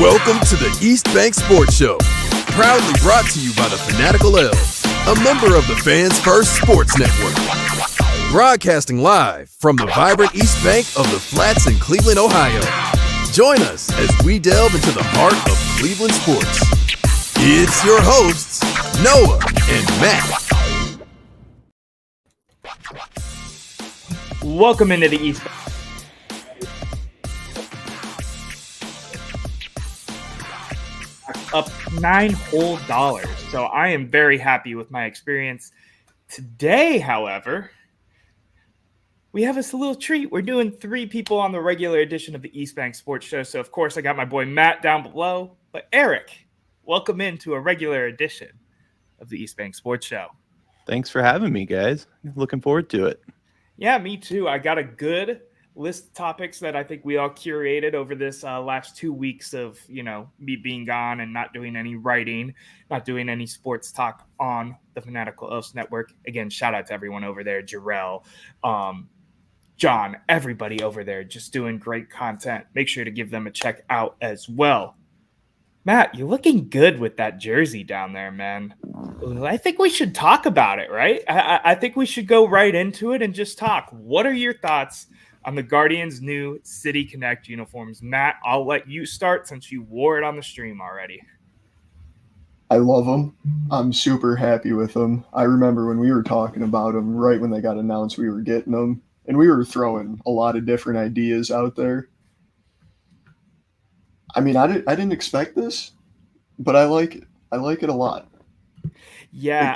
Welcome to the East Bank Sports Show, proudly brought to you by the Fanatical Elves, a member of the Fans First Sports Network. Broadcasting live from the vibrant East Bank of the Flats in Cleveland, Ohio. Join us as we delve into the heart of Cleveland sports. It's your hosts, Noah and Matt. Welcome into the East Bank. Up $9 whole. So I am very happy with my experience. Today, however, we have us a little treat. We're doing 3 people on the regular edition of the East Bank Sports Show. So, of course, I got my boy Matt down below. But Erik, welcome into a regular edition of the East Bank Sports Show. Thanks for having me, guys. Looking forward to it. Yeah, me too. I got a good list of topics that I think we all curated over this last 2 weeks of, me being gone and not doing any writing, not doing any sports talk on the Fanatical Elves Network. Again, shout out to everyone over there, Jarrell, John, everybody over there just doing great content. Make sure to give them a check out as well. Matt, you're looking good with that jersey down there, man. I think we should talk about it, right? I think we should go right into it and just talk. What are your thoughts on the Guardians' new City Connect uniforms? Matt, I'll let you start since you wore it on the stream already. I love them. I'm super happy with them. I remember when we were talking about them, right when they got announced we were getting them, and we were throwing a lot of different ideas out there. I mean, I didn't expect this, but I like it. I like it a lot. Yeah,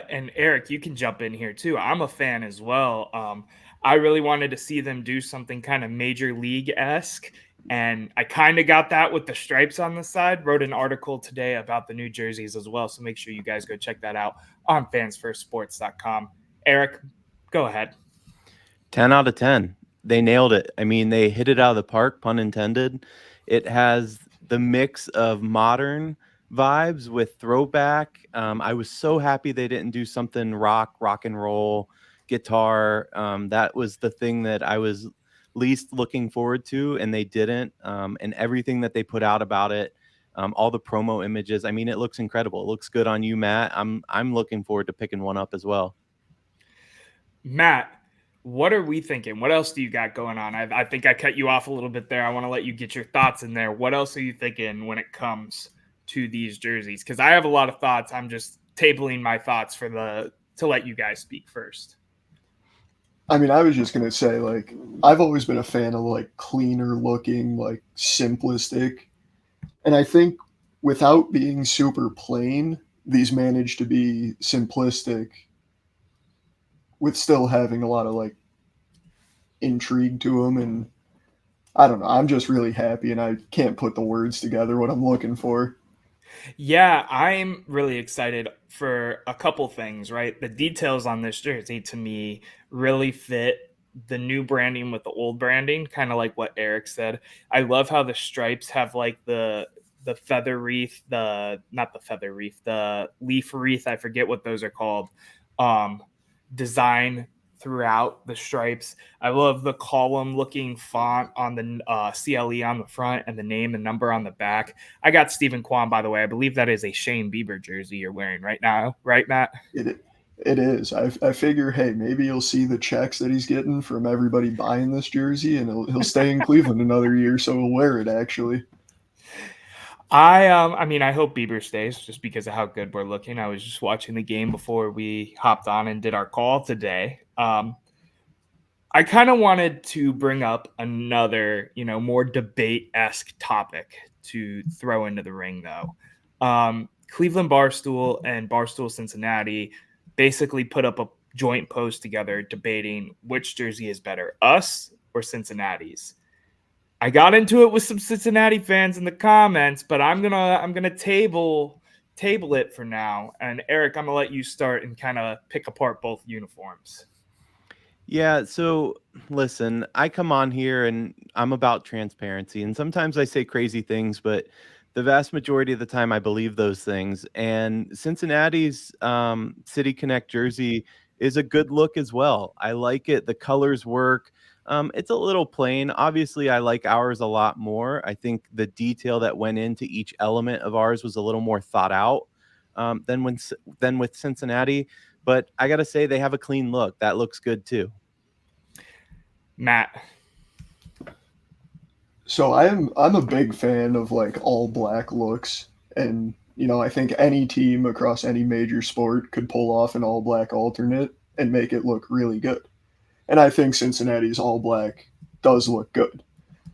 and Erik, you can jump in here too. I'm a fan as well. I really wanted to see them do something kind of major league-esque, and I kind of got that with the stripes on the side. Wrote an article today about the new jerseys as well, so make sure you guys go check that out on fansfirstsports.com. Erik, go ahead. 10 out of 10. They nailed it. I mean, they hit it out of the park, pun intended. It has the mix of modern vibes with throwback. I was so happy they didn't do something rock and roll, guitar. That was the thing that I was least looking forward to, and they didn't. And everything that they put out about it, all the promo images, I mean, it looks incredible. It looks good on you, Matt. I'm looking forward to picking one up as well. Matt, what are we thinking? What else do you got going on? I think I cut you off a little bit there. I want to let you get your thoughts in there. What else are you thinking when it comes to these jerseys? Because I have a lot of thoughts. I'm just tabling my thoughts to let you guys speak first. I mean, I was just going to say, I've always been a fan of, cleaner looking, simplistic. And I think without being super plain, these manage to be simplistic with still having a lot of, intrigue to them. And I don't know. I'm just really happy, and I can't put the words together what I'm looking for. Yeah, I'm really excited for a couple things, right? The details on this jersey to me really fit the new branding with the old branding, kind of like what Erik said. I love how the stripes have the feather wreath, the leaf wreath, I forget what those are called, design throughout the stripes. I love the column looking font on the CLE on the front and the name and number on the back. I got Stephen Kwan, by the way. I believe that is a Shane Bieber jersey you're wearing right now. Right, Matt? It is. I figure, hey, maybe you'll see the checks that he's getting from everybody buying this jersey, and he'll stay in Cleveland another year, so he'll wear it, actually. I mean, I hope Bieber stays just because of how good we're looking. I was just watching the game before we hopped on and did our call today. I kind of wanted to bring up another, more debate-esque topic to throw into the ring, though. Cleveland Barstool and Barstool Cincinnati basically put up a joint post together debating which jersey is better, us or Cincinnati's. I got into it with some Cincinnati fans in the comments, but I'm gonna table it for now. And Erik, I'm gonna let you start and kind of pick apart both uniforms. Yeah, so listen, I come on here and I'm about transparency, and sometimes I say crazy things, but the vast majority of the time I believe those things. And Cincinnati's City Connect jersey is a good look as well. I like it. The colors work. It's a little plain. Obviously, I like ours a lot more. I think the detail that went into each element of ours was a little more thought out than with Cincinnati. But I got to say, they have a clean look. That looks good too. Matt. So I'm a big fan of like all black looks, and I think any team across any major sport could pull off an all black alternate and make it look really good. And I think Cincinnati's all black does look good.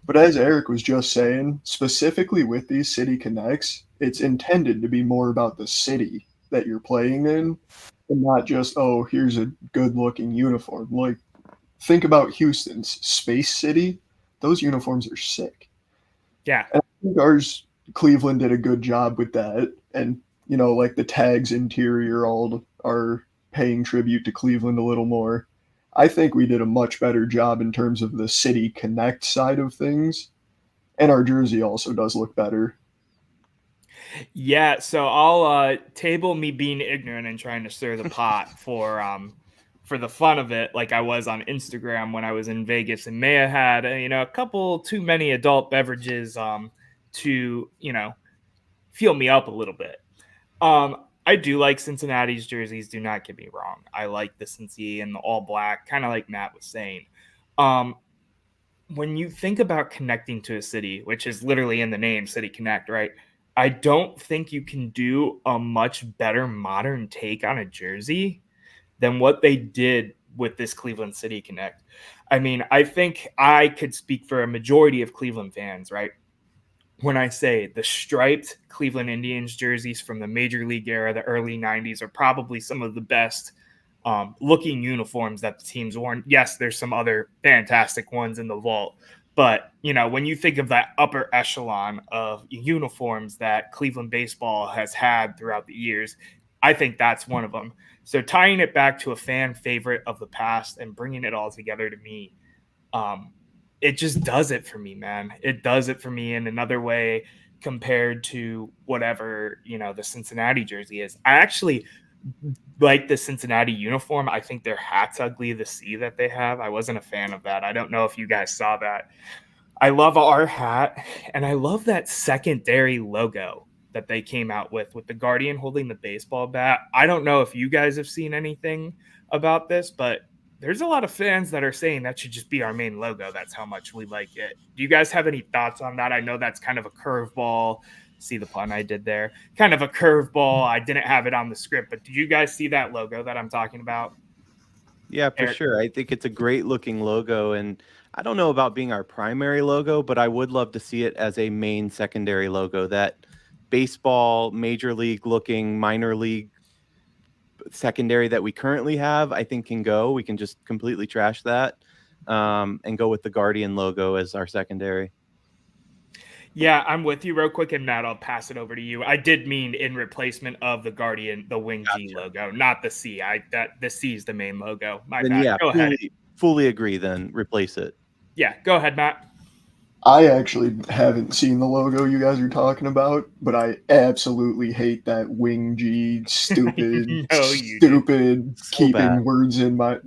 But as Erik was just saying, specifically with these City Connects, it's intended to be more about the city that you're playing in and not just, oh, here's a good looking uniform. Like, think about Houston's Space City. Those uniforms are sick. Yeah. And I think ours, Cleveland did a good job with that. And, like the tags interior all are paying tribute to Cleveland a little more. I think we did a much better job in terms of the City Connect side of things. And our jersey also does look better. Yeah, so I'll table me being ignorant and trying to stir the pot for the fun of it, like I was on Instagram when I was in Vegas and may have had a couple too many adult beverages to feel me up a little bit. I do like Cincinnati's jerseys. Do not get me wrong. I like the Cincy and the all black, kind of like Matt was saying. When you think about connecting to a city, which is literally in the name, City Connect, right? I don't think you can do a much better modern take on a jersey than what they did with this Cleveland City Connect. I mean, I think I could speak for a majority of Cleveland fans, right? When I say the striped Cleveland Indians jerseys from the Major League era, the early 90s, are probably some of the best looking uniforms that the team's worn. Yes, there's some other fantastic ones in the vault. But, when you think of that upper echelon of uniforms that Cleveland baseball has had throughout the years, I think that's one of them. So tying it back to a fan favorite of the past and bringing it all together to me, it just does it for me, man. It does it for me in another way compared to whatever, the Cincinnati jersey is. I actually like the Cincinnati uniform. I think their hat's ugly, the C that they have. I wasn't a fan of that. I don't know if you guys saw that. I love our hat, and I love that secondary logo that they came out with the Guardian holding the baseball bat. I don't know if you guys have seen anything about this, but there's a lot of fans that are saying that should just be our main logo. That's how much we like it. Do you guys have any thoughts on that? I know that's kind of a curveball. See the pun I did there? Kind of a curveball. I didn't have it on the script, but did you guys see that logo that I'm talking about? Yeah, for Erik? sure. I think it's a great looking logo, and I don't know about being our primary logo, but I would love to see it as a main secondary logo. That baseball, major league looking, minor league secondary that we currently have, I think can go. We can just completely trash that and go with the Guardian logo as our secondary. Yeah, I'm with you real quick, and Matt, I'll pass it over to you. I did mean in replacement of the Guardian, the Wing G logo, not the C. The C is the main logo. My Then bad. yeah, Go ahead. fully agree. Then replace it. Yeah, go ahead, Matt. I actually haven't seen the logo you guys are talking about, but I absolutely hate that Wing G stupid, stupid So keeping bad. words in my.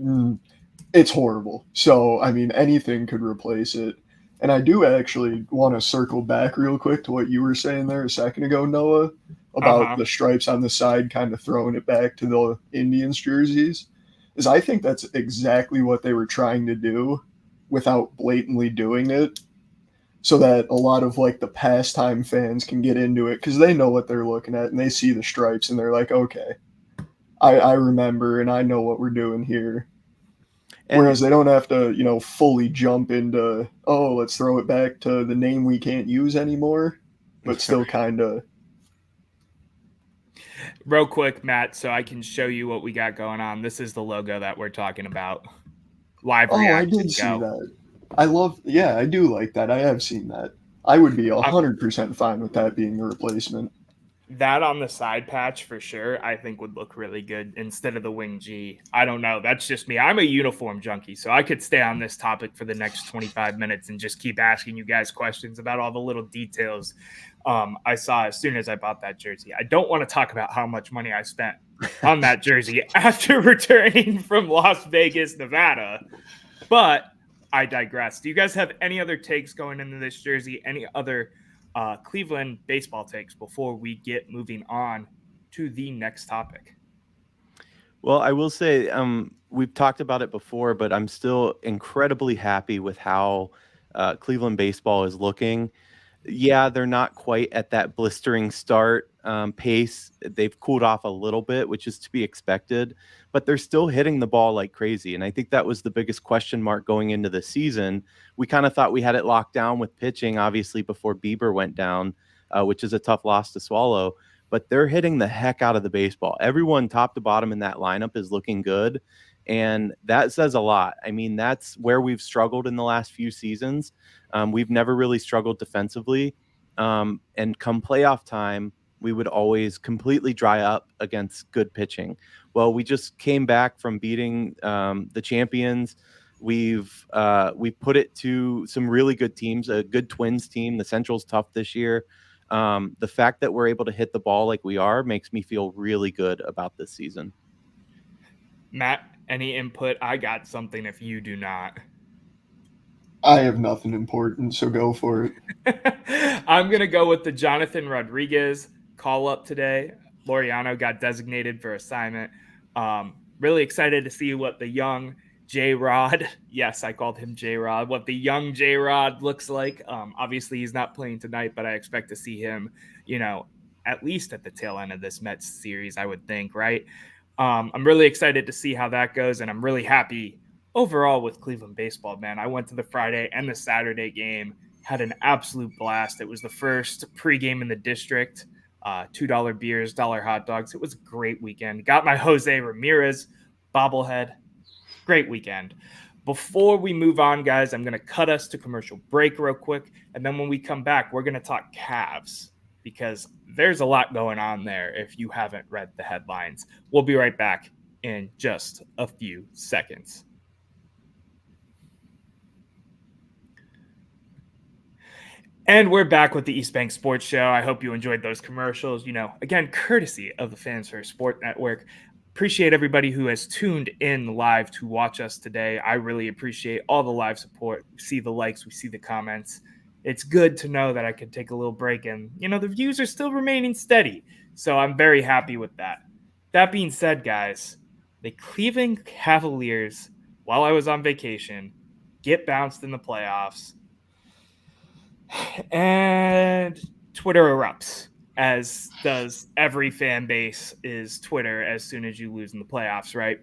It's horrible. So, I mean, anything could replace it. And I do actually want to circle back real quick to what you were saying there a second ago, Noah, about the stripes on the side kind of throwing it back to the Indians jerseys. Is I think that's exactly what they were trying to do without blatantly doing it, so that a lot of like the pastime fans can get into it because they know what they're looking at and they see the stripes and they're like, okay, I remember and I know what we're doing here. And Whereas they don't have to, fully jump into, oh, let's throw it back to the name we can't use anymore, but still kind of. Real quick, Matt, so I can show you what we got going on. This is the logo that we're talking about. Live Oh, I reaction. did see that. I do like that. I have seen that. I would be 100% fine with that being the replacement. That on the side patch for sure, I think would look really good instead of the Wing G. I don't know. That's just me. I'm a uniform junkie, so I could stay on this topic for the next 25 minutes and just keep asking you guys questions about all the little details I saw as soon as I bought that jersey. I don't want to talk about how much money I spent on that jersey after returning from Las Vegas, Nevada, but I digress. Do you guys have any other takes going into this jersey? Any other Cleveland baseball takes before we get moving on to the next topic? Well, I will say we've talked about it before, but I'm still incredibly happy with how Cleveland baseball is looking. Yeah, they're not quite at that blistering start pace. They've cooled off a little bit, which is to be expected, but they're still hitting the ball like crazy. And I think that was the biggest question mark going into the season. We kind of thought we had it locked down with pitching, obviously, before Bieber went down, which is a tough loss to swallow. But they're hitting the heck out of the baseball. Everyone top to bottom in that lineup is looking good. And that says a lot. I mean, that's where we've struggled in the last few seasons. We've never really struggled defensively. And come playoff time, we would always completely dry up against good pitching. Well, we just came back from beating the champions. We've put it to some really good teams, a good Twins team. The Central's tough this year. The fact that we're able to hit the ball like we are makes me feel really good about this season. Matt, any input? I got something if you do not. I have nothing important, so go for it. I'm going to go with the Jonathan Rodriguez call up today. Laureano got designated for assignment. Really excited to see what the young J-Rod, yes, I called him J-Rod, what the young J-Rod looks like. Obviously, he's not playing tonight, but I expect to see him, at least at the tail end of this Mets series, I would think, right? I'm really excited to see how that goes, and I'm really happy overall with Cleveland baseball, man. I went to the Friday and the Saturday game, had an absolute blast. It was the first pregame in the district, $2 beers, $1 hot dogs. It was a great weekend. Got my Jose Ramirez bobblehead. Great weekend. Before we move on, guys, I'm going to cut us to commercial break real quick. And then when we come back, we're going to talk Cavs because there's a lot going on there if you haven't read the headlines. We'll be right back in just a few seconds. And we're back with the East Bank Sports Show. I hope you enjoyed those commercials. Again, courtesy of the Fans First Sport Network. Appreciate everybody who has tuned in live to watch us today. I really appreciate all the live support. We see the likes, we see the comments. It's good to know that I can take a little break and, the views are still remaining steady. So I'm very happy with that. That being said, guys, the Cleveland Cavaliers, while I was on vacation, get bounced in the playoffs. And Twitter erupts, as does every fan base is Twitter as soon as you lose in the playoffs, right?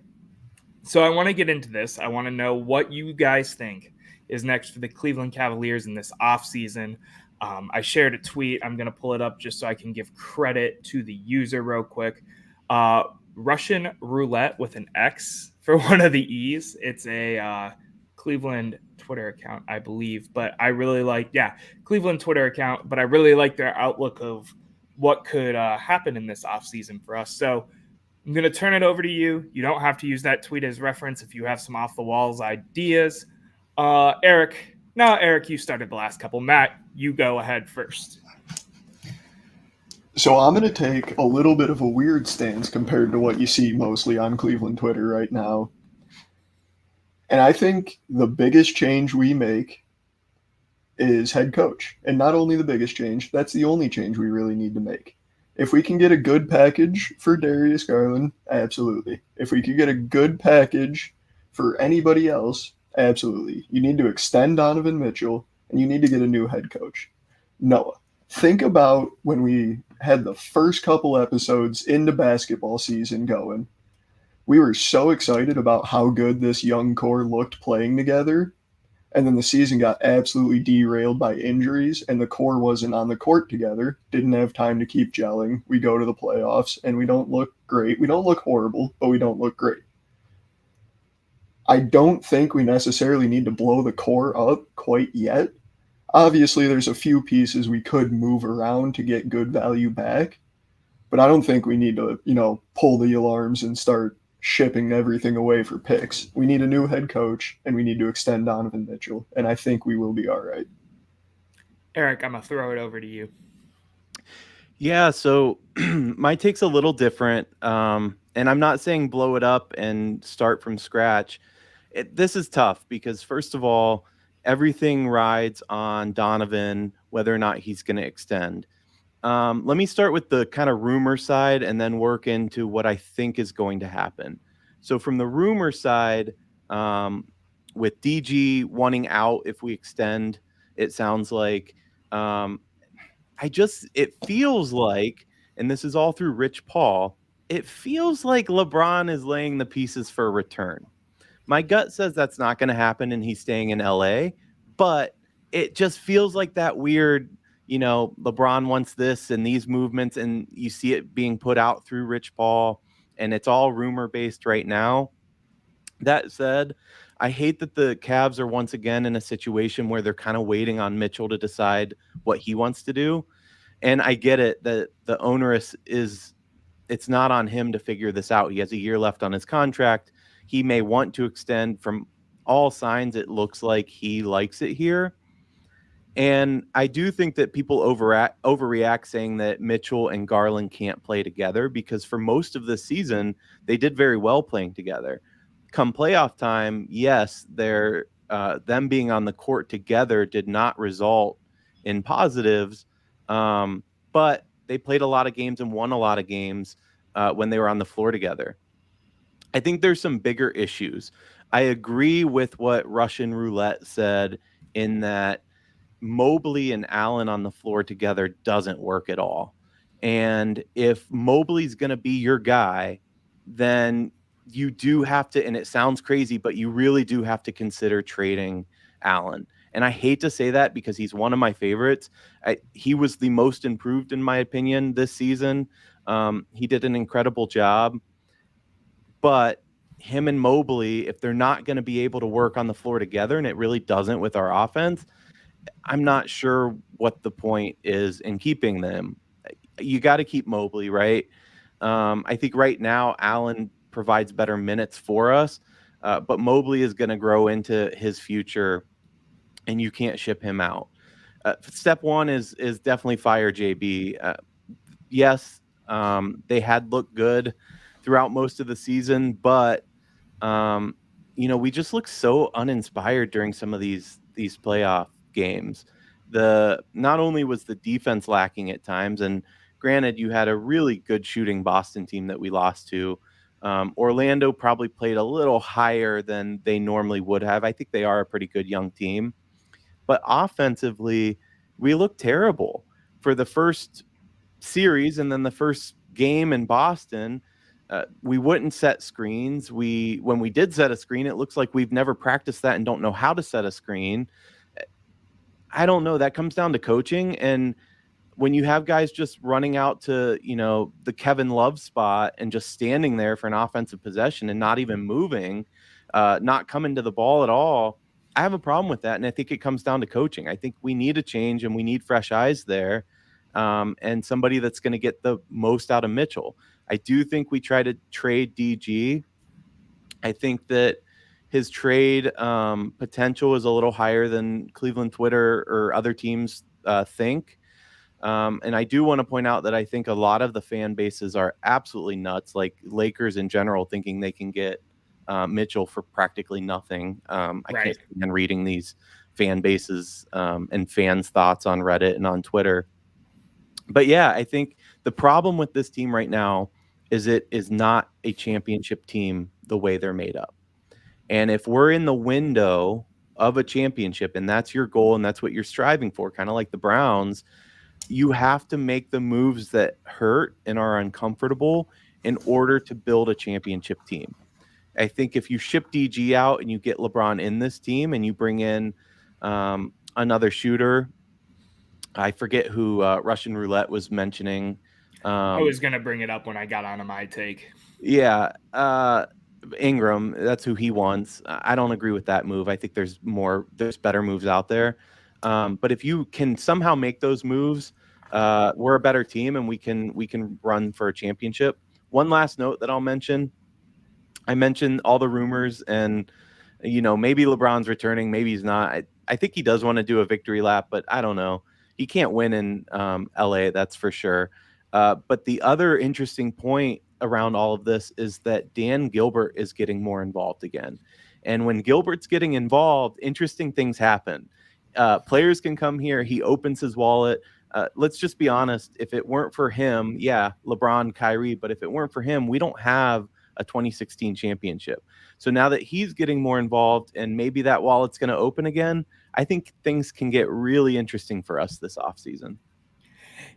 So I want to get into this. I want to know what you guys think is next for the Cleveland Cavaliers in this offseason. I shared a tweet. I'm going to pull it up just so I can give credit to the user real quick. Russian roulette with an X for one of the E's. It's a Cleveland Twitter account, I believe, but I really like, Cleveland Twitter account, but I really like their outlook of what could happen in this offseason for us. So I'm going to turn it over to you. You don't have to use that tweet as reference if you have some off the walls ideas. Erik, you started the last couple. Matt, you go ahead first. So I'm going to take a little bit of a weird stance compared to what you see mostly on Cleveland Twitter right now. And I think the biggest change we make is head coach. And not only the biggest change, that's the only change we really need to make. If we can get a good package for Darius Garland, absolutely. If we could get a good package for anybody else, absolutely. You need to extend Donovan Mitchell, and you need to get a new head coach. Noah, think about when we had the first couple episodes into basketball season going. We were so excited about how good this young core looked playing together, and then the season got absolutely derailed by injuries, and the core wasn't on the court together, didn't have time to keep gelling. We go to the playoffs, and we don't look great. We don't look horrible, but we don't look great. I don't think we necessarily need to blow the core up quite yet. Obviously, there's a few pieces we could move around to get good value back, but I don't think we need to, pull the alarms and start shipping everything away for picks. We need a new head coach, and we need to extend Donovan Mitchell, and I think we will be all right. Erik, I'm going to throw it over to you. Yeah, so my take's a little different, and I'm not saying blow it up and start from scratch. This is tough because, first of all, everything rides on Donovan, whether or not he's going to extend. Let me start with the kind of rumor side and then work into what I think is going to happen. So, from the rumor side, with DG wanting out if we extend, it sounds like it feels like, and this is all through Rich Paul, it feels like LeBron is laying the pieces for a return. My gut says that's not going to happen and he's staying in LA, but it just feels like that weird, LeBron wants this and these movements, and you see it being put out through Rich Paul, and it's all rumor based right now. That said, I hate that the Cavs are once again in a situation where they're kind of waiting on Mitchell to decide what he wants to do. And I get it that the onerous is, it's not on him to figure this out. He has a year left on his contract. He may want to extend. From all signs, it looks like he likes it here. And I do think that people overreact saying that Mitchell and Garland can't play together, because for most of this season, they did very well playing together. Come playoff time, yes, them being on the court together did not result in positives, but they played a lot of games and won a lot of games when they were on the floor together. I think there's some bigger issues. I agree with what Russian Roulette said in that Mobley and Allen on the floor together doesn't work at all. And if Mobley's going to be your guy, then you do have to, and it sounds crazy, but you really do have to consider trading Allen. And I hate to say that because he's one of my favorites. He was the most improved, in my opinion, this season. He did an incredible job. But him and Mobley, if they're not going to be able to work on the floor together, and it really doesn't with our offense, I'm not sure what the point is in keeping them. You got to keep Mobley, right? I think right now Allen provides better minutes for us, but Mobley is going to grow into his future, and you can't ship him out. Step one is definitely fire JB. Yes, they had looked good throughout most of the season, but we just look so uninspired during some of these playoff games. Not only was the defense lacking at times, and granted, you had a really good shooting Boston team that we lost to. Orlando probably played a little higher than they normally would have. I think they are a pretty good young team, but offensively, we looked terrible for the first series, and then the first game in Boston. We wouldn't set screens. When we did set a screen, it looks like we've never practiced that and don't know how to set a screen. I don't know. That comes down to coaching. And when you have guys just running out to, the Kevin Love spot and just standing there for an offensive possession and not even moving, not coming to the ball at all, I have a problem with that. And I think it comes down to coaching. I think we need a change and we need fresh eyes there, and somebody that's going to get the most out of Mitchell. I do think we try to trade DG. I think that his trade potential is a little higher than Cleveland Twitter or other teams think. And I do want to point out that I think a lot of the fan bases are absolutely nuts, like Lakers in general, thinking they can get Mitchell for practically nothing. I can't stand reading these fan bases and fans' thoughts on Reddit and on Twitter. But yeah, I think the problem with this team right now is it is not a championship team the way they're made up. And if we're in the window of a championship and that's your goal and that's what you're striving for, kind of like the Browns, you have to make the moves that hurt and are uncomfortable in order to build a championship team. I think if you ship DG out and you get LeBron in this team and you bring in another shooter, I forget who Russian Roulette was mentioning. I was going to bring it up when I got onto my take. Yeah. Ingram, that's who he wants. I don't agree with that move. I think there's better moves out there. But if you can somehow make those moves, we're a better team and we can run for a championship. One last note that I'll mention. I mentioned all the rumors and, maybe LeBron's returning, maybe he's not. I think he does want to do a victory lap, but I don't know. He can't win in LA, that's for sure. But the other interesting point around all of this is that Dan Gilbert is getting more involved again. And when Gilbert's getting involved, interesting things happen. Players can come here. He opens his wallet. Let's just be honest. If it weren't for him, yeah, LeBron, Kyrie, but if it weren't for him, we don't have a 2016 championship. So now that he's getting more involved and maybe that wallet's going to open again, I think things can get really interesting for us this offseason.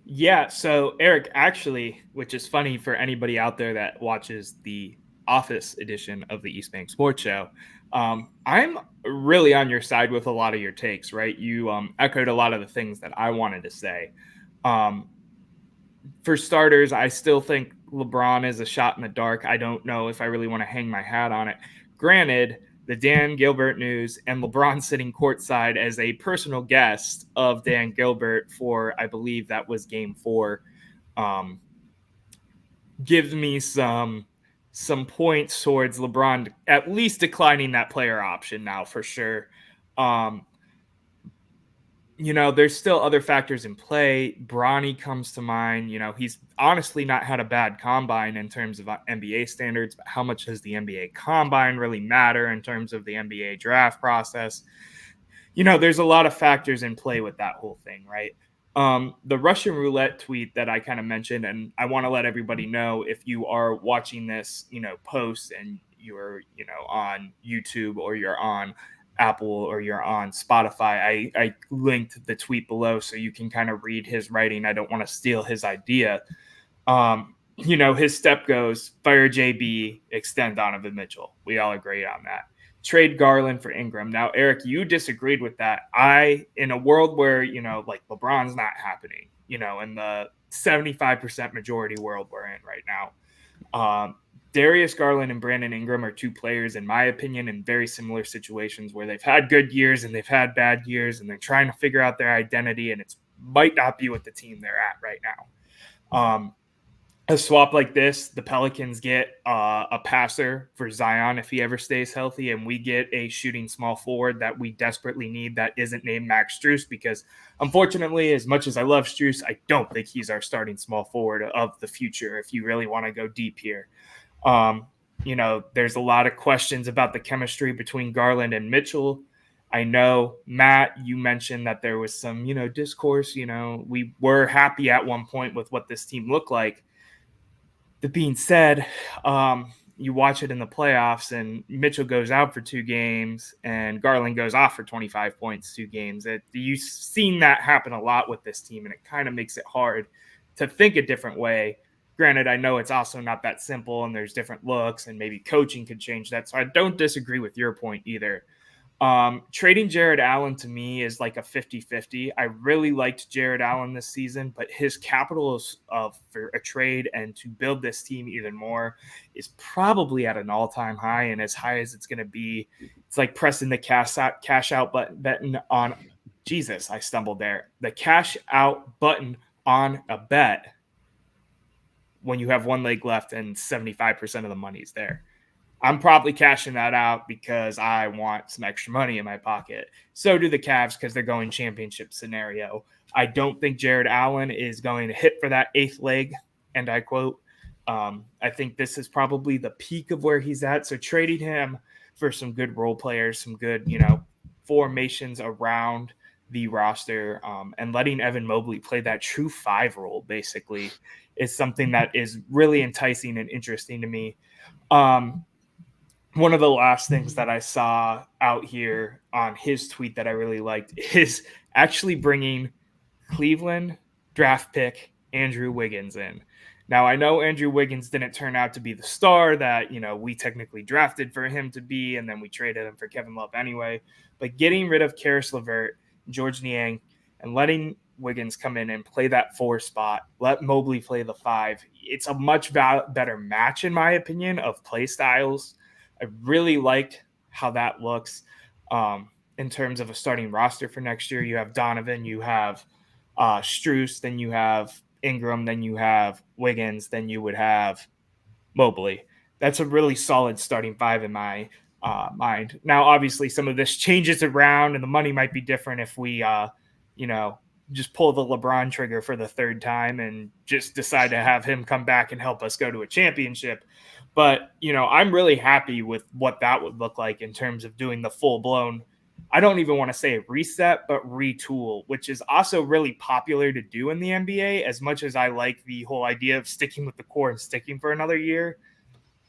Yeah. So, Erik, actually, which is funny for anybody out there that watches the Office edition of the East Bank Sports Show, I'm really on your side with a lot of your takes, right? You echoed a lot of the things that I wanted to say. For starters, I still think LeBron is a shot in the dark. I don't know if I really want to hang my hat on it. Granted, the Dan Gilbert news and LeBron sitting courtside as a personal guest of Dan Gilbert for, I believe that was game 4, gives me some points towards LeBron at least declining that player option now for sure. There's still other factors in play. Bronny comes to mind. He's honestly not had a bad combine in terms of NBA standards, but how much does the NBA combine really matter in terms of the NBA draft process? There's a lot of factors in play with that whole thing, right? The Russian roulette tweet that I kind of mentioned, and I want to let everybody know if you are watching this, post and you're, on YouTube or you're on Apple or you're on Spotify, I linked the tweet below so you can kind of read his writing. I don't want to steal his idea. His step goes, fire JB, extend Donovan Mitchell. We all agree on that. Trade Garland for Ingram. Now, Erik, you disagreed with that. In a world where, like LeBron's not happening, in the 75% majority world we're in right now, Darius Garland and Brandon Ingram are two players, in my opinion, in very similar situations where they've had good years and they've had bad years and they're trying to figure out their identity, and it might not be with the team they're at right now. A swap like this, the Pelicans get a passer for Zion if he ever stays healthy, and we get a shooting small forward that we desperately need that isn't named Max Strus, because unfortunately, as much as I love Strus, I don't think he's our starting small forward of the future if you really want to go deep here. There's a lot of questions about the chemistry between Garland and Mitchell. I know, Matt, you mentioned that there was some, discourse. We were happy at one point with what this team looked like. That being said, you watch it in the playoffs and Mitchell goes out for 2 games and Garland goes off for 25 points 2 games. You've seen that happen a lot with this team, and it kind of makes it hard to think a different way. Granted, I know it's also not that simple and there's different looks and maybe coaching could change that. So I don't disagree with your point either. Trading Jared Allen to me is like a 50-50. I really liked Jared Allen this season, but his capital for a trade and to build this team even more is probably at an all-time high, and as high as it's going to be. It's like pressing the cash out button on Jesus. I stumbled there. The cash out button on a bet when you have one leg left and 75% of the money's there. I'm probably cashing that out because I want some extra money in my pocket. So do the Cavs because they're going championship scenario. I don't think Jared Allen is going to hit for that 8th leg, and I quote. I think this is probably the peak of where he's at. So trading him for some good role players, some good, formations around the roster, and letting Evan Mobley play that true 5 role basically is something that is really enticing and interesting to me. One of the last things that I saw out here on his tweet that I really liked is actually bringing Cleveland draft pick Andrew Wiggins in. Now, I know Andrew Wiggins didn't turn out to be the star that, we technically drafted for him to be, and then we traded him for Kevin Love anyway. But getting rid of Karis LeVert, George Niang, and letting Wiggins come in and play that 4 spot, let Mobley play the 5, it's a much better match, in my opinion, of play styles. I really liked how that looks in terms of a starting roster for next year. You have Donovan, you have Strus, then you have Ingram, then you have Wiggins, then you would have Mobley. That's a really solid starting 5 in my mind. Now, obviously, some of this changes around and the money might be different if we, just pull the LeBron trigger for the third time and just decide to have him come back and help us go to a championship. But, I'm really happy with what that would look like in terms of doing the full blown, I don't even want to say reset, but retool, which is also really popular to do in the NBA. As much as I like the whole idea of sticking with the core and sticking for another year,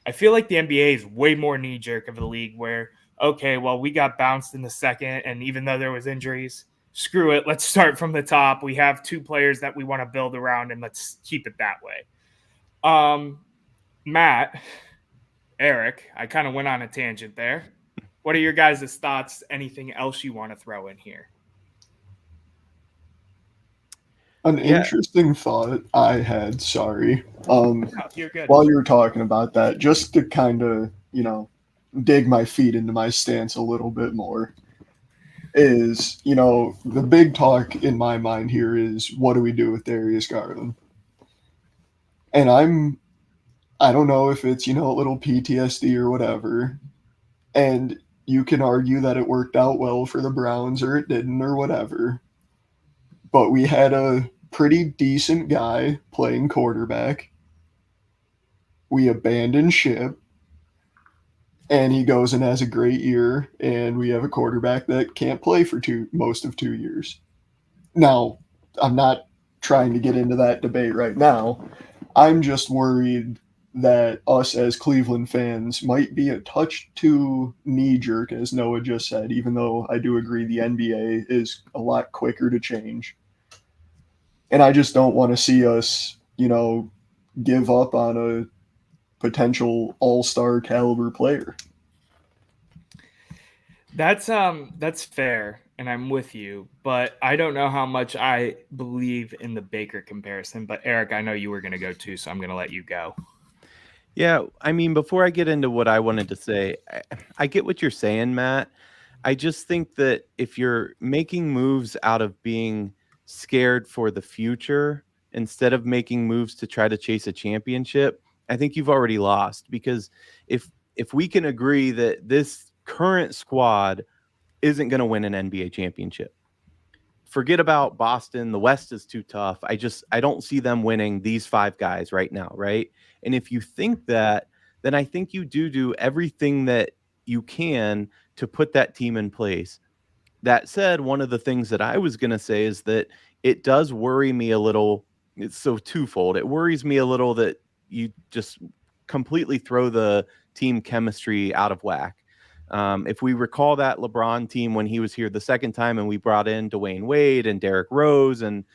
I feel like the NBA is way more knee jerk of a league where, okay, well, we got bounced in the second, and even though there was injuries, screw it, let's start from the top. We have 2 players that we want to build around, and let's keep it that way. Matt, Erik, I kind of went on a tangent there. What are your guys' thoughts? Anything else you want to throw in here? An interesting thought I had, sorry. You're good. While you were talking about that, just to kind of, dig my feet into my stance a little bit more, is, the big talk in my mind here is, what do we do with Darius Garland? And I don't know if it's, a little PTSD or whatever, and you can argue that it worked out well for the Browns or it didn't or whatever, but we had a pretty decent guy playing quarterback. We abandoned ship, and he goes and has a great year, and we have a quarterback that can't play for most of 2 years. Now, I'm not trying to get into that debate right now. I'm just worried that us as Cleveland fans might be a touch too knee-jerk, as Noah just said, even though I do agree the NBA is a lot quicker to change. And I just don't want to see us, give up on a potential all-star caliber player. That's fair, and I'm with you, but I don't know how much I believe in the Baker comparison. But Erik, I know you were going to go too, so I'm going to let you go. Yeah, I mean, before I get into what I wanted to say, I get what you're saying, Matt. I just think that if you're making moves out of being scared for the future instead of making moves to try to chase a championship, I think you've already lost. Because if we can agree that this current squad isn't going to win an NBA championship, forget about Boston. The West is too tough. I don't see them winning these 5 guys right now, right? And if you think that, then I think you do everything that you can to put that team in place. That said, one of the things that I was going to say is that it does worry me a little. It's so twofold. It worries me a little that you just completely throw the team chemistry out of whack. If we recall that LeBron team when he was here the second time and we brought in Dwayne Wade and Derrick Rose and,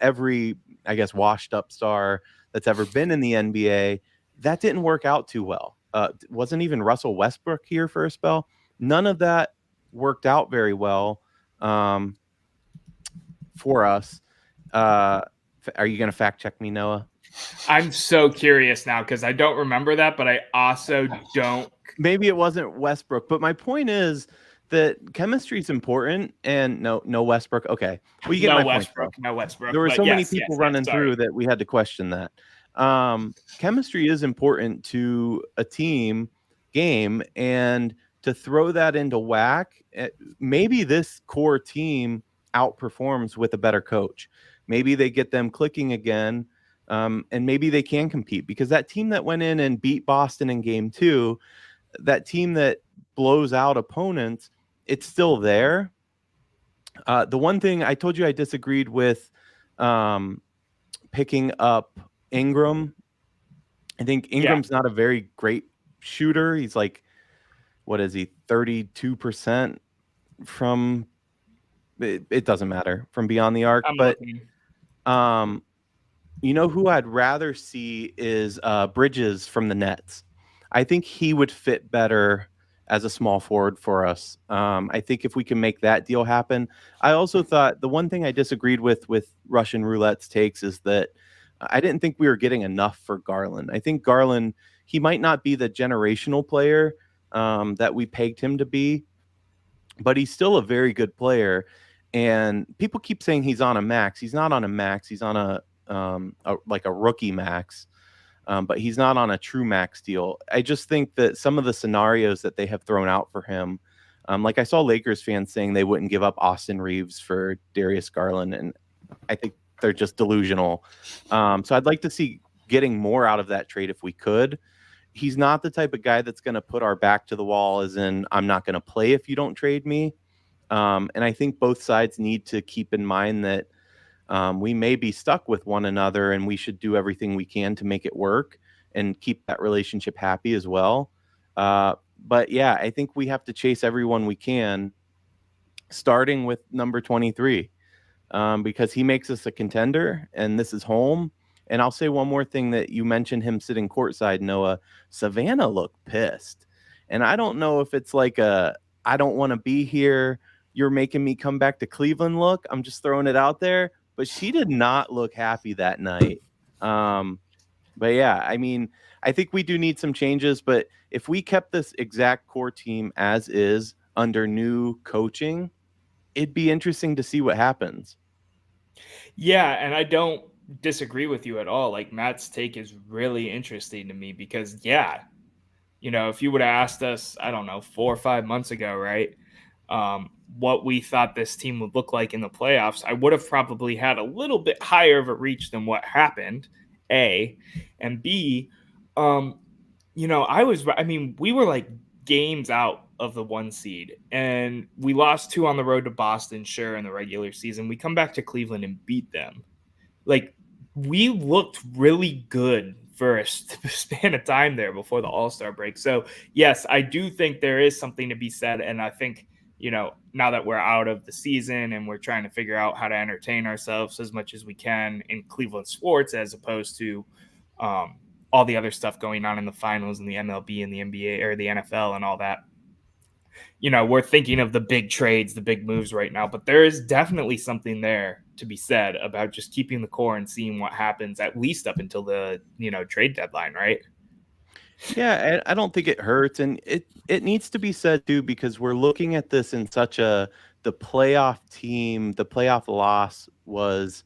every, I guess, washed up star that's ever been in the NBA, that didn't work out too well. Wasn't even Russell Westbrook here for a spell. None of that worked out very well for us. Are you going to fact check me, Noah? I'm so curious now because I don't remember that, but I also don't. Maybe it wasn't Westbrook, but my point is that chemistry is important. And no Westbrook. Okay, well, you get my point. No Westbrook. There were so many people running through that we had to question that. Chemistry is important to a team game, and to throw that into whack, maybe this core team outperforms with a better coach. Maybe they get them clicking again, and maybe they can compete, because that team that went in and beat Boston in game 2, that team that blows out opponents, it's still there. The one thing I told you I disagreed with picking up Ingram. I think Ingram's not a very great shooter. He's like, what is he, 32% from, it doesn't matter, from beyond the arc. But who I'd rather see is Bridges from the Nets. I think he would fit better as a small forward for us. I think if we can make that deal happen. I also thought the one thing I disagreed with Russian Roulette's takes is that I didn't think we were getting enough for Garland. I think Garland, he might not be the generational player that we pegged him to be, but he's still a very good player. And people keep saying he's on a max. He's not on a max. He's on a rookie max, but he's not on a true max deal. I just think that some of the scenarios that they have thrown out for him Like I saw Lakers fans saying they wouldn't give up Austin Reeves for Darius Garland, and I think they're just delusional. So I'd like to see getting more out of that trade if we could. He's not the type of guy that's going to put our back to the wall, as in I'm not going to play if you don't trade me. And I think both sides need to keep in mind that we may be stuck with one another, and we should do everything we can to make it work and keep that relationship happy as well. But yeah, I think we have to chase everyone we can, starting with number 23, because he makes us a contender, and this is home. And I'll say one more thing that you mentioned him sitting courtside, Noah. Savannah looked pissed. And I don't know if it's like I don't want to be here, you're making me come back to Cleveland look. I'm just throwing it out there. But she did not look happy that night. But yeah, I mean, I think we do need some changes. But if we kept this exact core team as is under new coaching, it'd be interesting to see what happens. Yeah, and I don't disagree with you at all. Like, Matt's take is really interesting to me because, yeah, if you would have asked us, I don't know, 4 or 5 months ago, right, what we thought this team would look like in the playoffs, I would have probably had a little bit higher of a reach than what happened, A. And B, we were like games out of the 1 seed, and we lost 2 on the road to Boston, sure, in the regular season. We come back to Cleveland and beat them. Like, we looked really good for a span of time there before the All-Star break. So, yes, I do think there is something to be said, and I think, now that we're out of the season and we're trying to figure out how to entertain ourselves as much as we can in Cleveland sports, as opposed to all the other stuff going on in the finals and the MLB and the NBA or the NFL and all that. We're thinking of the big trades, the big moves right now, but there is definitely something there to be said about just keeping the core and seeing what happens at least up until the, trade deadline, right? Yeah, I don't think it hurts. And it needs to be said too, because we're looking at this in such the playoff team, the playoff loss was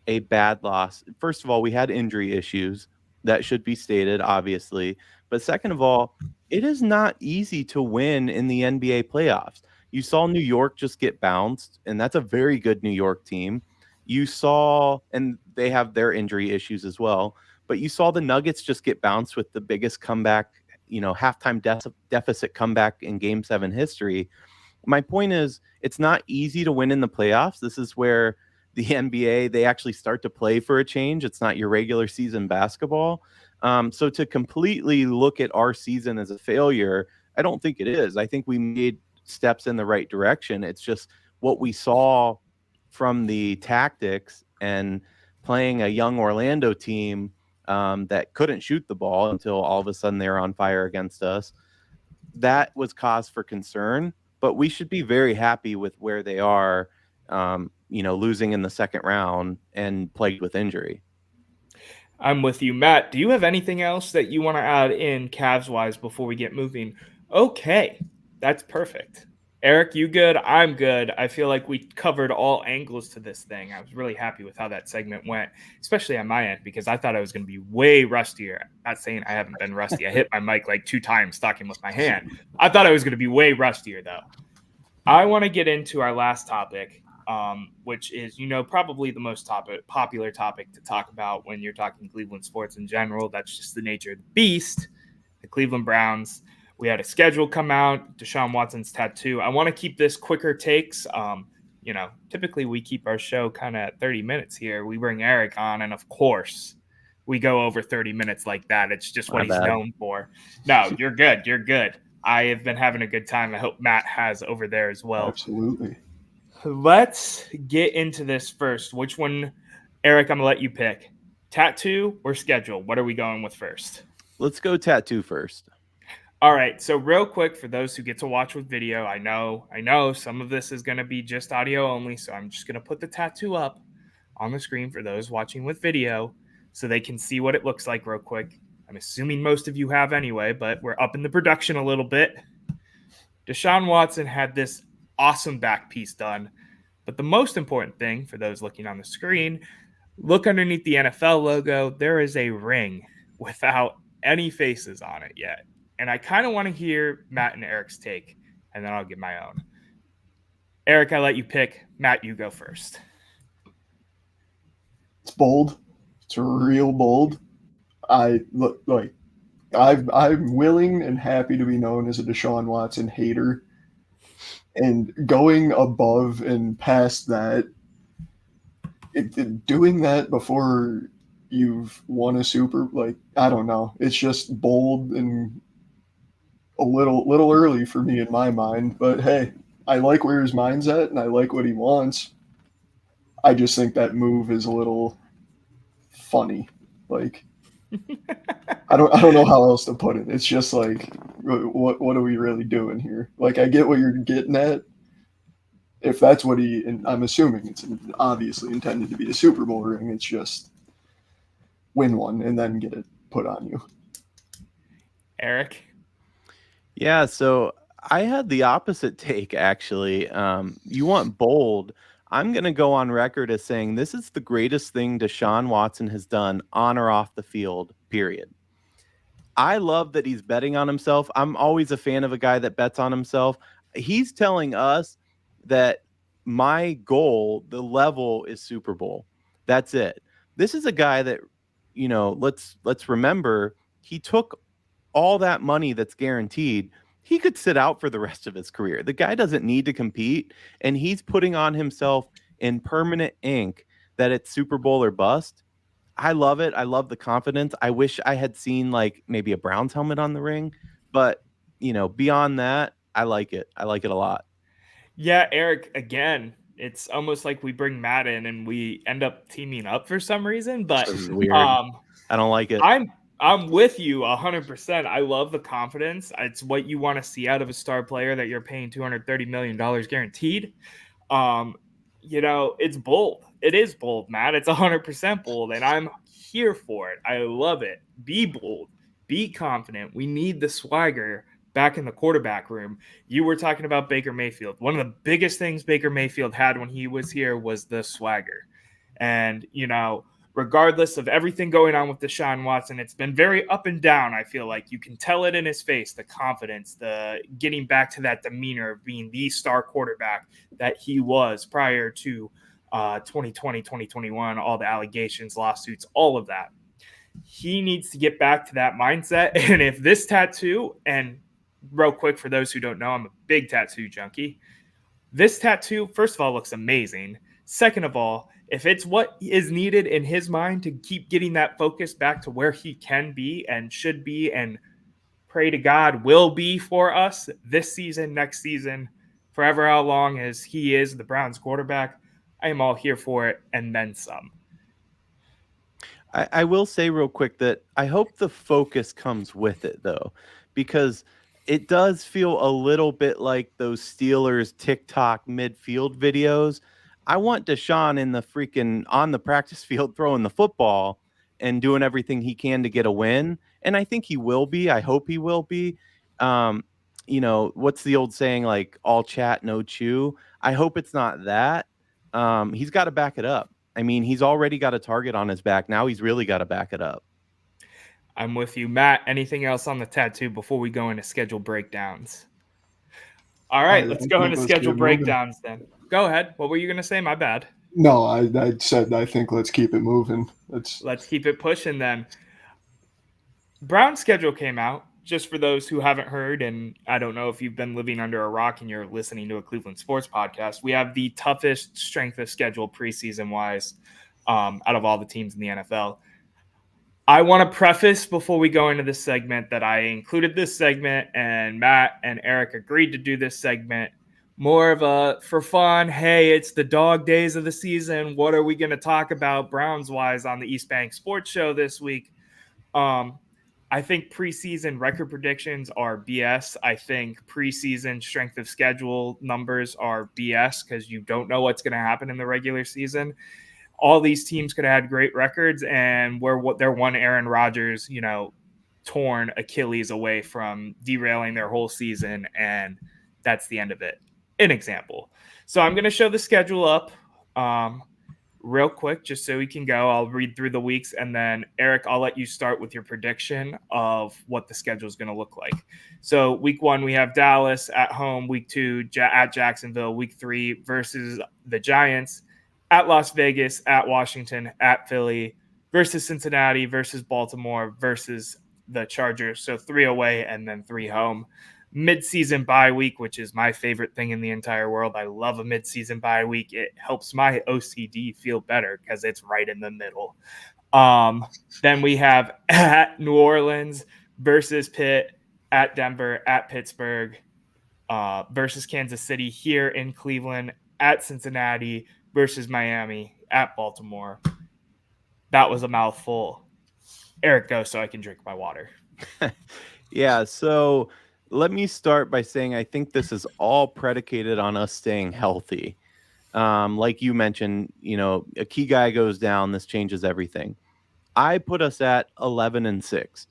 a bad loss. First of all, we had injury issues that should be stated, obviously. But second of all, it is not easy to win in the NBA playoffs. You saw New York just get bounced, and that's a very good New York team. You saw, and they have their injury issues as well, but you saw the Nuggets just get bounced with the biggest comeback, halftime deficit comeback in Game 7 history. My point is, it's not easy to win in the playoffs. This is where the NBA, they actually start to play for a change. It's not your regular season basketball. So to completely look at our season as a failure, I don't think it is. I think we made steps in the right direction. It's just what we saw from the tactics and playing a young Orlando team that couldn't shoot the ball until all of a sudden they're on fire against us. That was cause for concern, but we should be very happy with where they are, losing in the second round and plagued with injury. I'm with you. Matt, do you have anything else that you want to add in Cavs-wise before we get moving? Okay, that's perfect. Erik, you good? I'm good. I feel like we covered all angles to this thing. I was really happy with how that segment went, especially on my end, because I thought I was going to be way rustier. Not saying I haven't been rusty. I hit my mic like 2 times talking with my hand. I thought I was going to be way rustier, though. I want to get into our last topic, which is, probably the most popular topic to talk about when you're talking Cleveland sports in general. That's just the nature of the beast, the Cleveland Browns. We had a schedule come out, Deshaun Watson's tattoo. I want to keep this quicker takes. Typically we keep our show kind of at 30 minutes here. We bring Erik on, and of course we go over 30 minutes like that. It's just what he's known for. No, you're good. You're good. I have been having a good time. I hope Matt has over there as well. Absolutely. Let's get into this first. Which one, Erik, I'm going to let you pick. Tattoo or schedule? What are we going with first? Let's go tattoo first. All right. So real quick, for those who get to watch with video, I know some of this is going to be just audio only. So I'm just going to put the tattoo up on the screen for those watching with video so they can see what it looks like real quick. I'm assuming most of you have anyway, but we're up in the production a little bit. Deshaun Watson had this awesome back piece done. But the most important thing for those looking on the screen, look underneath the NFL logo. There is a ring without any faces on it yet. And I kind of want to hear Matt and Erik's take. and then I'll give my own. Erik, I let you pick. Matt, you go first. It's bold. It's real bold. I'm willing and happy to be known as a Deshaun Watson hater. And going above and past that, doing that before you've won a Super, like, I don't know. It's just bold and a little early for me in my mind. But hey, I like where his mind's at, and I like what he wants. I just think that move is a little funny. Like, I don't know how else to put it. It's just like, what are we really doing here? Like, I get what you're getting at. If that's what and I'm assuming it's obviously intended to be a Super Bowl ring. It's just win one and then get it put on you. Erik? Yeah, so I had the opposite take, actually. You want bold. I'm going to go on record as saying this is the greatest thing Deshaun Watson has done on or off the field, period. I love that he's betting on himself. I'm always a fan of a guy that bets on himself. He's telling us that my goal, the level, is Super Bowl. That's it. This is a guy that, let's remember, he took all that money that's guaranteed. He could sit out for the rest of his career. The guy doesn't need to compete, and he's putting on himself in permanent ink that it's Super Bowl or bust. I love it. I love the confidence. I wish I had seen like maybe a Browns helmet on the ring, but beyond that, I like it. I like it a lot. Yeah, Erik, again, it's almost like we bring Matt in and we end up teaming up for some reason, but This is weird. I don't like it. I'm with you 100%. I love the confidence. It's what you want to see out of a star player that you're paying $230 million guaranteed. It's bold. It is bold, Matt. It's 100% bold, and I'm here for it. I love it. Be bold. Be confident. We need the swagger back in the quarterback room. You were talking about Baker Mayfield. One of the biggest things Baker Mayfield had when he was here was the swagger. And, regardless of everything going on with Deshaun Watson, it's been very up and down. I feel like you can tell it in his face, the confidence, the getting back to that demeanor of being the star quarterback that he was prior to 2020, 2021, all the allegations, lawsuits, all of that. He needs to get back to that mindset. And if this tattoo, and real quick, for those who don't know, I'm a big tattoo junkie. This tattoo, first of all, looks amazing. Second of all, if it's what is needed in his mind to keep getting that focus back to where he can be and should be and pray to God will be for us this season, next season, forever how long as he is the Browns quarterback, I am all here for it and then some. I will say real quick that I hope the focus comes with it, though, because it does feel a little bit like those Steelers TikTok midfield videos. I want Deshaun in the freaking on the practice field throwing the football and doing everything he can to get a win. And I think he will be. I hope he will be. What's the old saying, like all chat, no chew? I hope it's not that. He's got to back it up. I mean, he's already got a target on his back. Now he's really got to back it up. I'm with you. Matt, anything else on the tattoo before we go into schedule breakdowns? All right, let's go into schedule breakdowns then. Go ahead. What were you going to say? My bad. No, I said I think let's keep it moving. Let's keep it pushing then. Brown's schedule came out, just for those who haven't heard, and I don't know if you've been living under a rock and you're listening to a Cleveland sports podcast. We have the toughest strength of schedule preseason-wise out of all the teams in the NFL. I want to preface before we go into this segment that I included this segment and Matt and Erik agreed to do this segment more of a for fun. Hey, it's the dog days of the season. What are we going to talk about Browns wise on the East Bank Sports Show this week? I think preseason record predictions are BS. I think preseason strength of schedule numbers are BS because you don't know what's going to happen in the regular season. All these teams could have had great records, and they're one Aaron Rodgers, torn Achilles away from derailing their whole season, and that's the end of it. An example. So I'm going to show the schedule up real quick, just so we can go, I'll read through the weeks, and then Erik, I'll let you start with your prediction of what the schedule is going to look like. So week 1, we have Dallas at home. Week 2, at Jacksonville. Week 3 versus the Giants, at Las Vegas, at Washington, at Philly, versus Cincinnati, versus Baltimore, versus the Chargers. So 3 away and then 3 home. Mid-season bye week, which is my favorite thing in the entire world. I love a mid-season bye week. It helps my OCD feel better because it's right in the middle. Then we have at New Orleans versus Pitt, at Denver, at Pittsburgh, versus Kansas City, here in Cleveland, at Cincinnati, versus Miami, at Baltimore. That was a mouthful. Erik, go so I can drink my water. Yeah, so let me start by saying I think this is all predicated on us staying healthy. Like you mentioned, a key guy goes down, this changes everything. I put us at 11-6.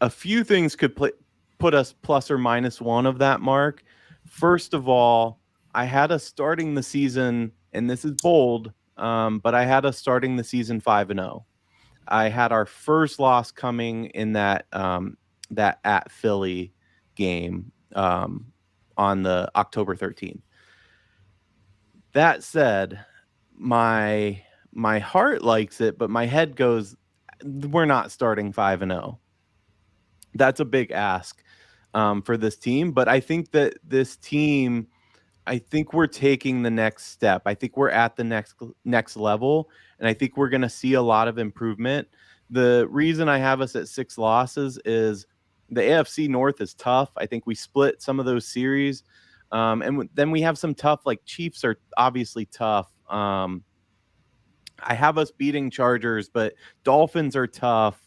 A few things could put us plus or minus 1 of that mark. First of all, I had us starting the season, and this is bold, but I had us starting the season 5-0. I had our first loss coming in that at Philly game on the October 13th. That said, my heart likes it, but my head goes, we're not starting 5-0. That's a big ask for this team, but I think that this team, I think we're taking the next step. I think we're at the next level, and I think we're going to see a lot of improvement. The reason I have us at 6 losses is the AFC North is tough. I think we split some of those series. And then we have some tough, like Chiefs are obviously tough. I have us beating Chargers, but Dolphins are tough.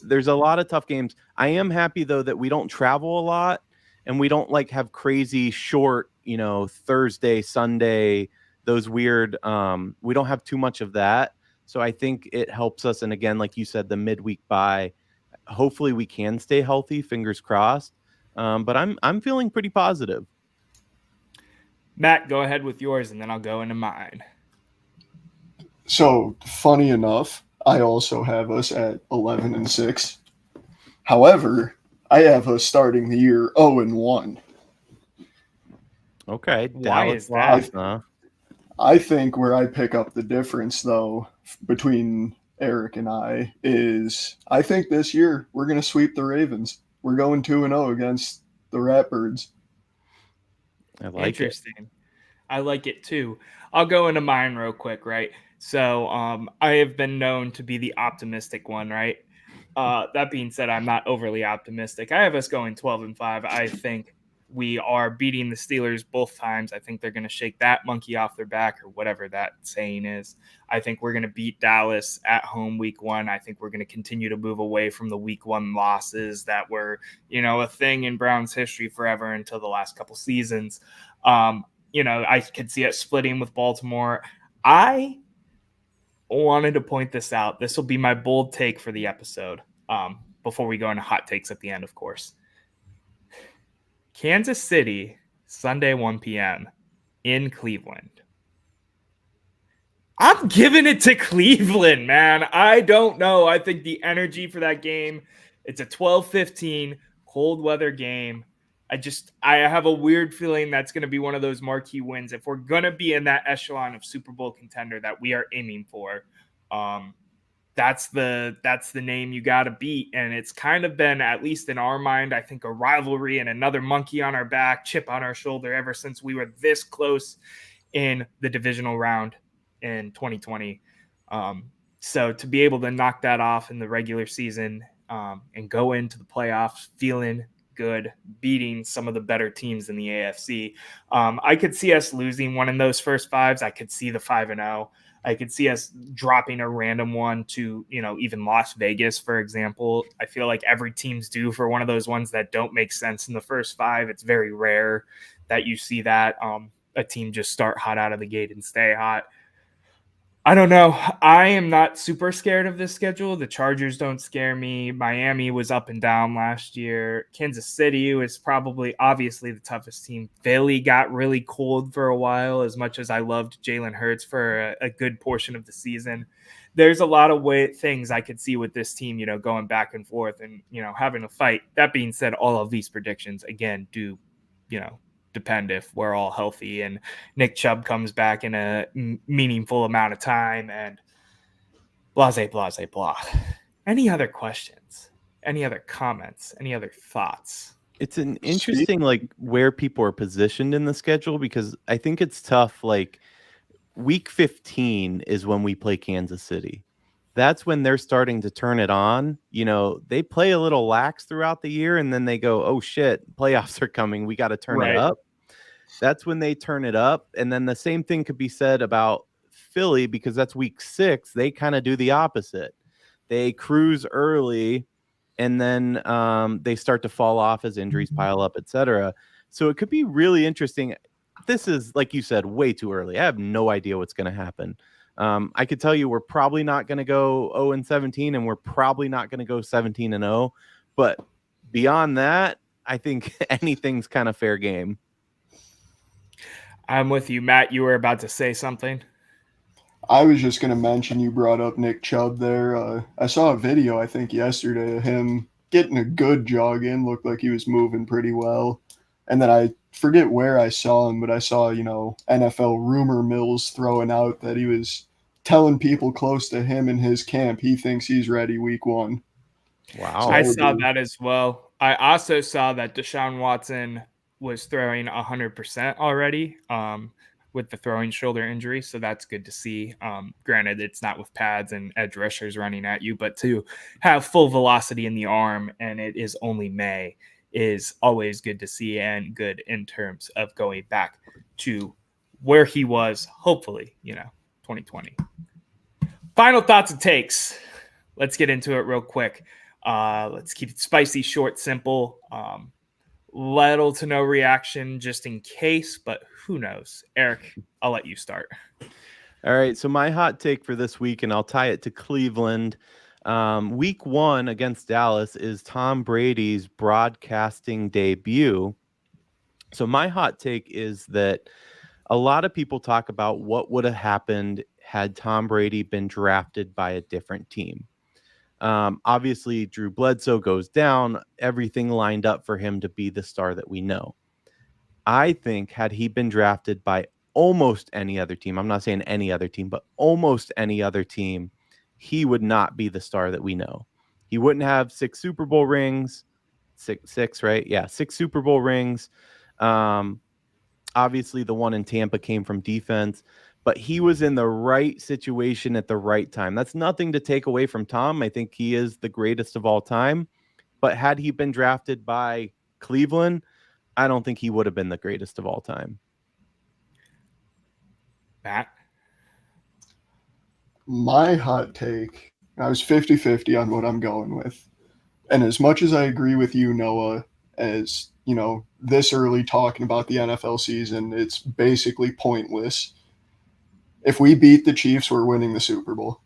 There's a lot of tough games. I am happy, though, that we don't travel a lot and we don't have crazy short, Thursday, Sunday, those weird, we don't have too much of that. So I think it helps us. And again, like you said, the midweek bye, hopefully we can stay healthy, fingers crossed. But I'm feeling pretty positive. Matt, go ahead with yours, and then I'll go into mine. So, funny enough, I also have us at 11-6. However, I have us starting the year 0-1. Okay. Why Dallas is that? huh? I think where I pick up the difference, though, between Erik and I is I think this year we're going to sweep the Ravens. We're going 2-0 against the Ratbirds. I like it. Interesting. I like it too. I'll go into mine real quick, right? So I have been known to be the optimistic one, right? That being said, I'm not overly optimistic. I have us going 12-5. I think we are beating the Steelers both times. I think they're going to shake that monkey off their back, or whatever that saying is. I think we're going to beat Dallas at home week 1. I think we're going to continue to move away from the week 1 losses that were, a thing in Browns history forever until the last couple seasons. I could see it splitting with Baltimore. I wanted to point this out. This will be my bold take for the episode, before we go into hot takes at the end, of course. Kansas City, Sunday, 1 p.m. in Cleveland. I'm giving it to Cleveland, man. I don't know. I think the energy for that game, it's a 12-15 cold weather game. I have a weird feeling that's going to be one of those marquee wins. If we're going to be in that echelon of Super Bowl contender that we are aiming for, that's the name you got to beat. And it's kind of been, at least in our mind, I think, a rivalry and another monkey on our back, chip on our shoulder ever since we were this close in the divisional round in 2020. So to be able to knock that off in the regular season, and go into the playoffs feeling good, beating some of the better teams in the AFC. I could see us losing one in those first 5s. I could see the 5-0. I could see us dropping a random one to, even Las Vegas, for example. I feel like every team's due for one of those ones that don't make sense in the first 5. It's very rare that you see that a team just start hot out of the gate and stay hot. I don't know. I am not super scared of this schedule. The Chargers don't scare me. Miami was up and down last year. Kansas City was probably obviously the toughest team. Philly got really cold for a while, as much as I loved Jalen Hurts for a good portion of the season. There's a lot of things I could see with this team, going back and forth and, having a fight. That being said, all of these predictions, again, do, depend if we're all healthy and Nick Chubb comes back in a meaningful amount of time and blah. Any other questions? Any other comments? Any other thoughts? It's an interesting, where people are positioned in the schedule, because I think it's tough. Like, week 15 is when we play Kansas City. That's when they're starting to turn it on. They play a little lax throughout the year, and then they go, oh shit, playoffs are coming. We got to turn it up. That's when they turn it up. And then the same thing could be said about Philly, because that's week 6. They kind of do the opposite. They cruise early, and then they start to fall off as injuries pile up, etc. So it could be really interesting. This is, like you said, way too early. I have no idea what's going to happen. I could tell you we're probably not going to go 0-17, and we're probably not going to go 17-0. But beyond that, I think anything's kind of fair game. I'm with you, Matt. You were about to say something. I was just going to mention, you brought up Nick Chubb there. I saw a video, I think, yesterday of him getting a good jog in. Looked like he was moving pretty well. And then I forget where I saw him, but I saw, NFL rumor mills throwing out that he was telling people close to him in his camp he thinks he's ready week 1. Wow. So I saw that as well. I also saw that Deshaun Watson was throwing 100% already with the throwing shoulder injury. So that's good to see. Granted, it's not with pads and edge rushers running at you, but to have full velocity in the arm, and it is only May, is always good to see, and good in terms of going back to where he was, hopefully, 2020. Final thoughts and takes. Let's get into it real quick. Let's keep it spicy, short, simple. Little to no reaction just in case, but who knows? Erik, I'll let you start. All right, so my hot take for this week, and I'll tie it to Cleveland. Week 1 against Dallas is Tom Brady's broadcasting debut. So my hot take is that a lot of people talk about what would have happened had Tom Brady been drafted by a different team. Obviously, Drew Bledsoe goes down, everything lined up for him to be the star that we know. I think had he been drafted by almost any other team, I'm not saying any other team, but almost any other team, he would not be the star that we know. He wouldn't have 6 Super Bowl rings. Six, right? Yeah, 6 Super Bowl rings. Obviously, the one in Tampa came from defense, but he was in the right situation at the right time. That's nothing to take away from Tom. I think he is the greatest of all time. But had he been drafted by Cleveland, I don't think he would have been the greatest of all time. Matt? My hot take, I was 50-50 on what I'm going with. And as much as I agree with you, Noah, as, this early talking about the NFL season, it's basically pointless. If we beat the Chiefs, we're winning the Super Bowl.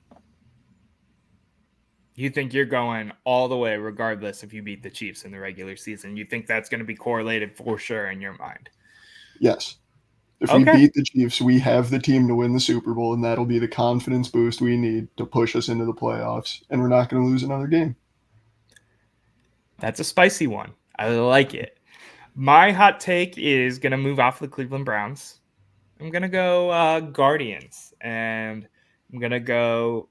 You think you're going all the way regardless if you beat the Chiefs in the regular season? You think that's going to be correlated for sure in your mind? Yes. If we beat the Chiefs, we have the team to win the Super Bowl, and that'll be the confidence boost we need to push us into the playoffs, and we're not going to lose another game. That's a spicy one. I like it. My hot take is going to move off the Cleveland Browns. I'm going to go Guardians, and I'm going to go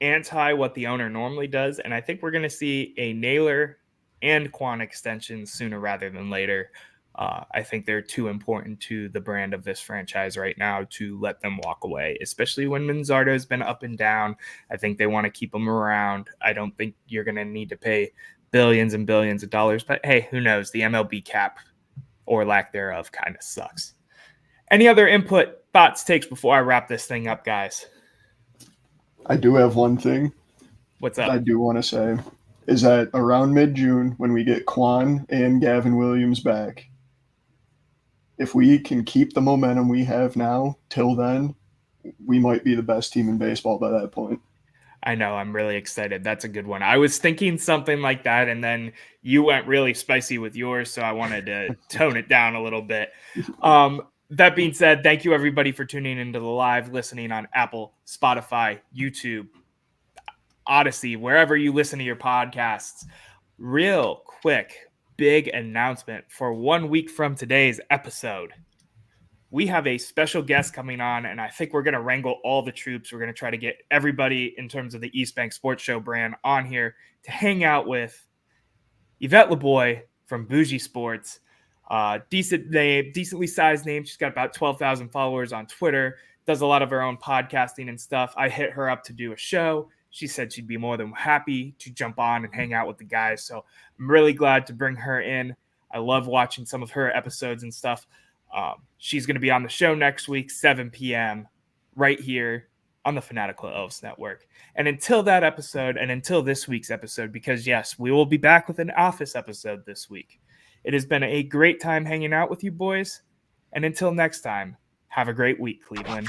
anti what the owner normally does, and I think we're going to see a Naylor and Quan extension sooner rather than later. I think they're too important to the brand of this franchise right now to let them walk away, especially when Manzardo's been up and down. I think they want to keep him around. I don't think you're going to need to pay billions and billions of dollars, but hey, who knows? The MLB cap or lack thereof kind of sucks. Any other input, thoughts, takes before I wrap this thing up, guys? I do have one thing. What's up? I do want to say is that around mid-June, when we get Quan and Gavin Williams back, if we can keep the momentum we have now till then, we might be the best team in baseball by that point. I know. I'm really excited. That's a good one. I was thinking something like that, and then you went really spicy with yours, so I wanted to tone it down a little bit. That being said, thank you everybody for tuning into the live, listening on Apple, Spotify, YouTube, Odyssey, wherever you listen to your podcasts. Real quick, big announcement for 1 week from today's episode. We have a special guest coming on, and I think we're going to wrangle all the troops. We're going to try to get everybody in terms of the East Bank Sports Show brand on here to hang out with Yvette LeBoy from Bougie Sports. Decent name, decently sized name. She's got about 12,000 followers on Twitter, does a lot of her own podcasting and stuff. I hit her up to do a show. She said she'd be more than happy to jump on and hang out with the guys. So I'm really glad to bring her in. I love watching some of her episodes and stuff. She's going to be on the show next week, 7 p.m., right here on the Fanatical Elves Network. And until that episode, and until this week's episode, because yes, we will be back with an office episode this week. It has been a great time hanging out with you boys. And until next time, have a great week, Cleveland.